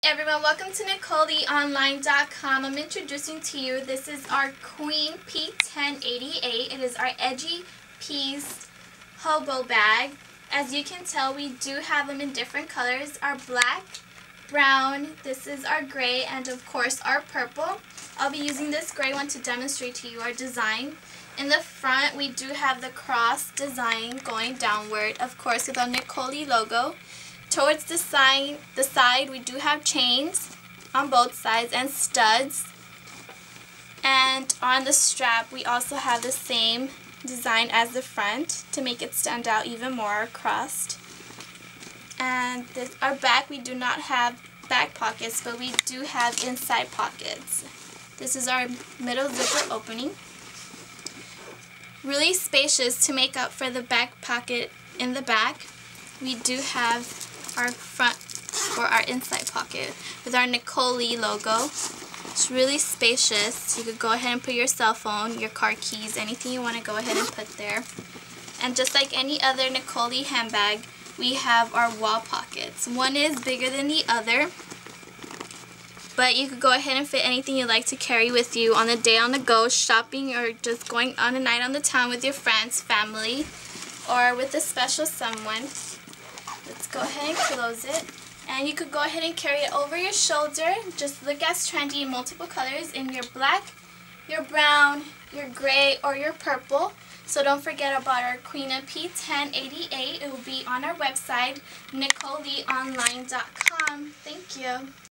Everyone, welcome to NicoleLeeOnline.com. I'm introducing to you, this is our Queen P1088. It is our Edgy Peas hobo bag. As you can tell, we do have them in different colors. Our black, brown, this is our gray, and of course our purple. I'll be using this gray one to demonstrate to you our design. In the front, we do have the cross design going downward, of course with our Nicole logo. Towards the side, we do have chains on both sides and studs. And on the strap, we also have the same design as the front to make it stand out even more across. And our back, we do not have back pockets, but we do have inside pockets. This is our middle zipper opening. Really spacious to make up for the back pocket in the back. We do have our front or our inside pocket with our Nicole logo. It's really spacious. You could go ahead and put your cell phone, your car keys, anything you want to go ahead and put there. And just like any other Nicole handbag, we have our wall pockets. One is bigger than the other, but you could go ahead and fit anything you like to carry with you on the day on the go, shopping, or just going on a night on the town with your friends, family, or with a special someone. Let's go ahead and close it. And you could go ahead and carry it over your shoulder. Just look as trendy in multiple colors in your black, your brown, your gray, or your purple. So don't forget about our Queen P1088. It will be on our website, NicoleLeeOnline.com. Thank you.